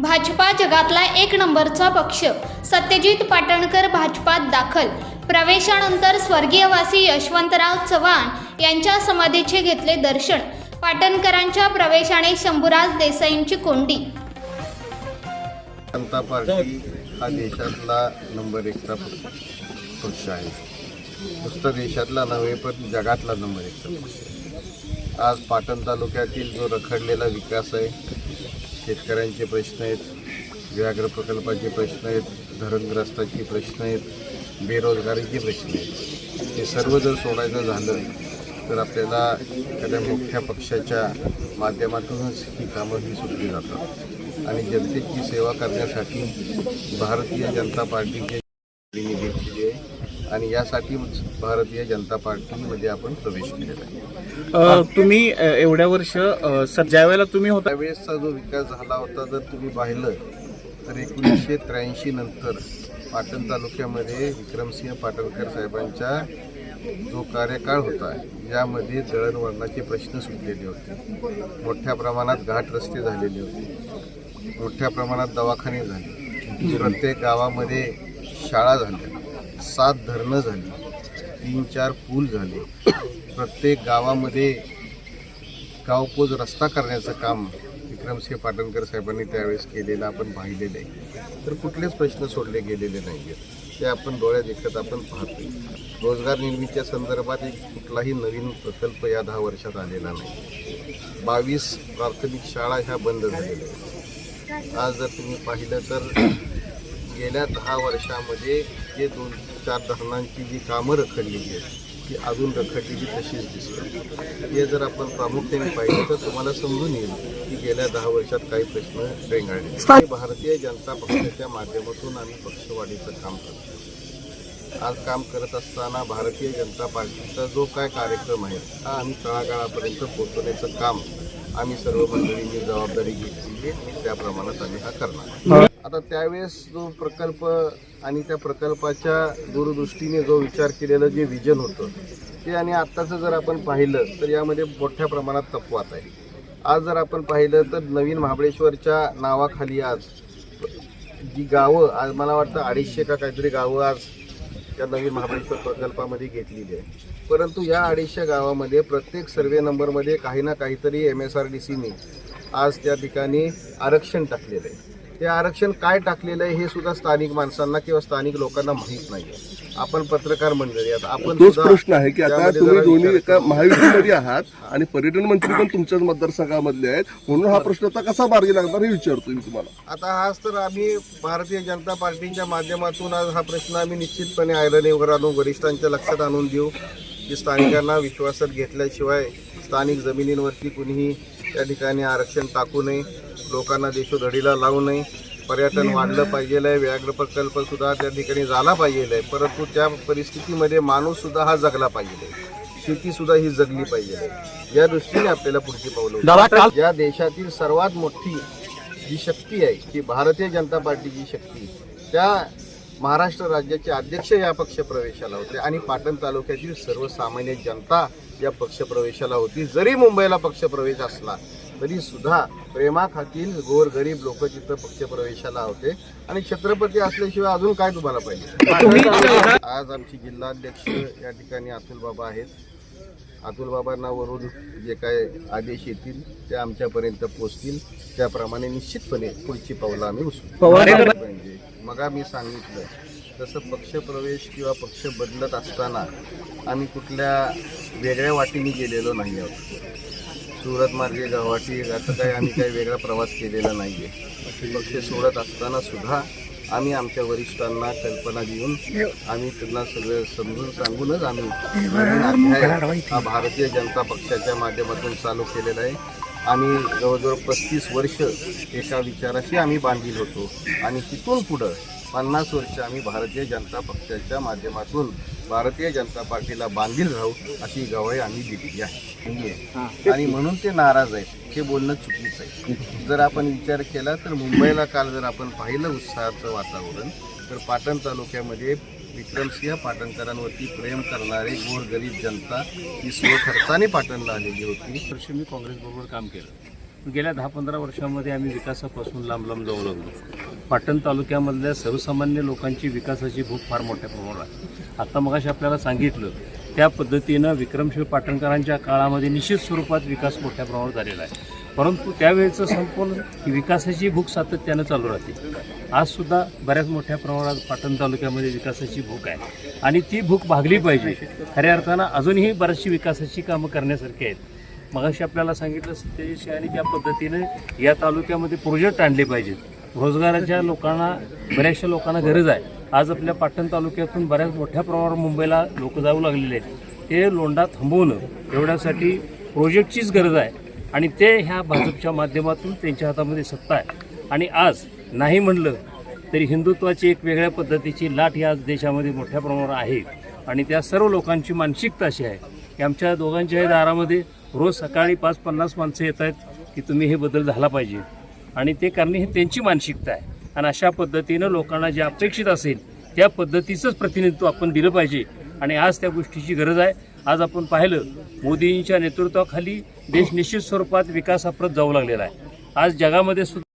भाजपा जगातला एक नंबरचा पक्ष. सत्यजित पाटणकर भाजपात दाखल. प्रवेशानंतर स्वर्गीयवासी यशवंतराव चव्हाण यांच्या समाधीचे घेतले दर्शन. पाटणकरांच्या प्रवेशाने शंभूराज देसाईंची कोंडी. जनता पार्टी हा देशातला नंबर 1चा पक्ष आहे. नुसतं देशातला नव्हे पण जगातला नंबर 1चा पक्ष आहे. आज पाटण तालुक्यातील जो रखडलेला विकास आहे, शेतकऱ्यांचे प्रश्न आहेत, व्याघ्र प्रकल्पाचे प्रश्न आहेत, धरणग्रस्ताचे प्रश्न आहेत, बेरोजगारीचे प्रश्न आहेत, हे सर्व जर सोडायचं झालं तर आपल्याला एखाद्या मोठ्या पक्षाच्या माध्यमातूनच ही कामं ही सुटली जातात. आणि जनतेची सेवा करण्यासाठी भारतीय जनता पार्टीची घेतलेली आहे आणि यासाठी भारतीय जनता पार्टीमध्ये आपण प्रवेश केलेला आहे. तुम्ही एवढ्या वर्ष ज्या वेळेला तुम्ही होता त्यावेळेसचा जो विकास झाला होता जर तुम्ही पाहिलं तर 1983 नंतर पाटण तालुक्यामध्ये विक्रमसिंह पाटणकर साहेबांचा जो कार्यकाळ होता यामध्ये दळणवळणाचे प्रश्न सुटलेले होते, मोठ्या प्रमाणात घाट रस्ते झालेले होते, मोठ्या प्रमाणात दवाखाने झाले, प्रत्येक गावामध्ये शाळा झाल्या, 7 धरणं झाली, 3-4 पूल झाले, प्रत्येक गावामध्ये गावपोच रस्ता करण्याचं काम विक्रमसिंह पाटणकर साहेबांनी त्यावेळेस केलेलं आपण पाहिलेलं आहे. तर कुठलेच प्रश्न सोडले गेलेले नाही आहेत, ते आपण डोळ्यात देखत आपण पाहतोय. रोजगार निर्मितीच्या संदर्भात एक कुठलाही नवीन प्रकल्प या 10 वर्षात आलेला नाही. 22 प्राथमिक शाळा ह्या बंद झालेल्या आहेत. आज जर तुम्ही पाहिलं तर गेल्या 10 वर्षामध्ये जे 2-4 धरणांची जी कामं रखडलेली आहेत ती अजून रखडलेली तशीच दिसतात. हे जर आपण प्रामुख्याने पाहिलं तर तुम्हाला समजून येईल की गेल्या 10 वर्षात काही प्रश्न रेंगाळले. भारतीय जनता पक्षाच्या माध्यमातून आम्ही पक्षवाढीचं काम करतो. आज काम करत असताना भारतीय जनता पार्टीचा जो काय कार्यक्रम आहे हा आम्ही तळागाळापर्यंत पोहोचवण्याचं काम आम्ही सर्व मंडळींनी जबाबदारी घेतलेली आहे. त्या प्रमाणात आम्ही हा करणार. आता त्यावेळेस जो प्रकल्प आणि त्या प्रकल्पाच्या दूरदृष्टीने जो विचार केलेलं जे विजन होतं ते आणि आत्ताचं जर आपण पाहिलं तर यामध्ये मोठ्या प्रमाणात तफावत आहे. आज जर आपण पाहिलं तर नवीन महाबळेश्वरच्या नावाखाली आज जी गावं, आज मला वाटतं 250 का काहीतरी गावं आज त्या नवीन महाबळेश्वर प्रकल्पामध्ये घेतलेली आहे. परंतु या 250 गावामध्ये प्रत्येक सर्वे नंबरमध्ये काही ना काहीतरी MSRDCने आज त्या ठिकाणी आरक्षण टाकलेलं आहे. ते आरक्षण काय टाकलेलं आहे हे सुद्धा स्थानिक माणसांना किंवा स्थानिक लोकांना माहीत नाही. आपण पत्रकार मंडळी आहात, आपण तोच प्रश्न आहे की आता तुम्ही दोन्ही एका महायुतीमध्ये आहात आणि पर्यटन मंत्री पण तुमच्याच मतदारसंघामधले आहेत, म्हणून हा प्रश्न आता कसा मार्गी लागणार हे विचारतो मी तुम्हाला. आता हाच तर आम्ही भारतीय जनता पार्टीच्या माध्यमातून आज हा प्रश्न आम्ही निश्चितपणे आयरनीवर आणून वरिष्ठांच्या लक्षात आणून देऊ की स्थानिकांना विश्वासात घेतल्याशिवाय स्थानिक जमिनींवरती कुणीही त्या ठिकाणी आरक्षण टाकू नये, लोकांना देशोधडीला लावू नये. पर्यटन वाढलं पाहिजे आहे, व्याघ्र प्रकल्प सुद्धा त्या ठिकाणी झाला पाहिजे आहे, परंतु त्या परिस्थितीमध्ये माणूस सुद्धा हा जगला पाहिजे आहे, शेती सुद्धा ही जगली पाहिजे आहे. या दृष्टीने आपल्याला पुढची पावलं. या देशातील सर्वात मोठी जी शक्ती आहे ती भारतीय जनता पार्टीची शक्ती, त्या महाराष्ट्र राज्याचे अध्यक्ष या पक्षप्रवेशाला होते आणि पाटण तालुक्यातील सर्वसामान्य जनता या पक्षप्रवेशाला होती. जरी मुंबईला पक्षप्रवेश असला तरी सुद्धा प्रेमाखातील गोरगरीब लोक तिथं पक्षप्रवेशाला होते. आणि छत्रपती असल्याशिवाय अजून काय तुम्हाला पाहिजे. आज आमची जिल्हाध्यक्ष या ठिकाणी अतुल बाबा आहेत. अतुल बाबांना वरून जे काय आदेश येतील ते आमच्यापर्यंत पोहोचतील, त्याप्रमाणे निश्चितपणे पुढची पावलं आम्ही उचलू. म्हणजे मग मी सांगितलं तसं पक्षप्रवेश किंवा पक्ष बदलत असताना आम्ही कुठल्या वेगळ्या वाटेने गेलेलो नाही आहोत. सुरत मार्गे गुवाहाटी असं काही आम्ही काही वेगळा प्रवास केलेला नाही आहे. पक्ष सोडत असताना सुद्धा आम्ही आमच्या वरिष्ठांना कल्पना देऊन आम्ही त्यांना सगळं समजून सांगूनच आम्ही नवीन अध्याय हा भारतीय जनता पक्षाच्या माध्यमातून चालू केलेला आहे. आम्ही जवळजवळ 35 वर्ष एका विचाराशी आम्ही बांधील होतो आणि तिथून पुढं 50 वर्ष आम्ही भारतीय जनता पक्षाच्या माध्यमातून भारतीय जनता पार्टीला बांधील राहू अशी गवाही आम्ही दिलेली आहे. आणि म्हणून ते नाराज आहेत, हे बोलणं चुकीचं आहे. जर आपण विचार केला तर मुंबईला काल जर आपण पाहिलं उत्साहाचं वातावरण, तर पाटण तालुक्यामध्ये विक्रमसिंह पाटणकरांवरती प्रेम करणारे गोरगरीब जनता ही स्वखर्चाने पाटणला आलेली होती. वर्ष मी काँग्रेसबरोबर काम केलं गेल्या 10-15 वर्षामध्ये आम्ही विकासापासून लांब लांब जाऊ लागलो. पाटण तालुक्यामधल्या सर्वसामान्य लोकांची विकासाची भूक फार मोठ्या प्रमाणावर आहे. आता मगाशी आपल्याला सांगितलं त्या पद्धतीनं विक्रमशिव पाटणकरांच्या काळामध्ये निश्चित स्वरूपात विकास मोठ्या प्रमाणावर झालेला आहे. परंतु त्यावेळेचं संपूर्ण विकासाची भूक सातत्यानं चालू राहते. आजसुद्धा बऱ्याच मोठ्या प्रमाणात पाटण तालुक्यामध्ये विकासाची भूक आहे आणि ती भूक भागली पाहिजे. खऱ्या अर्थानं अजूनही बरीचशी विकासाची कामं करण्यासारखी आहेत. मगाशी आपल्याला सांगितलं सत्यजित आणि त्या पद्धतीने या तालुक्यामध्ये प्रोजेक्ट आणले पाहिजेत. रोजगाराच्या लोकांना बऱ्याचशा लोकांना गरज आहे. आज आपल्या पाटण तालुक्यातून बऱ्याच मोठ्या प्रमाणावर मुंबईला लोक जाऊ लागलेले आहेत. ते लोंढा थांबवणं एवढ्यासाठी प्रोजेक्टचीच गरज आहे आणि ते ह्या भाजपच्या माध्यमातून त्यांच्या हातामध्ये सत्ता आहे. आणि आज नाही म्हणलं तरी हिंदुत्वाची एक वेगळ्या पद्धतीची लाट या देशामध्ये मोठ्या प्रमाणावर आहे आणि त्या सर्व लोकांची मानसिकता अशी आहे की आमच्या दोघांच्याही दारामध्ये रोज सकाळी 5-50 माणसं येत आहेत की तुम्ही हे बदल झाला पाहिजे आणि ते करणे ही त्यांची मानसिकता आहे. आणि अशा पद्धतीनं लोकांना जे अपेक्षित असेल त्या पद्धतीचंच प्रतिनिधित्व आपण दिलं पाहिजे आणि आज त्या गोष्टीची गरज आहे. आज आपण पाहिलं मोदींच्या नेतृत्वाखाली देश निश्चित स्वरूपात विकासाप्रत जाऊ लागलेला आहे. आज जगामध्ये सुद्धा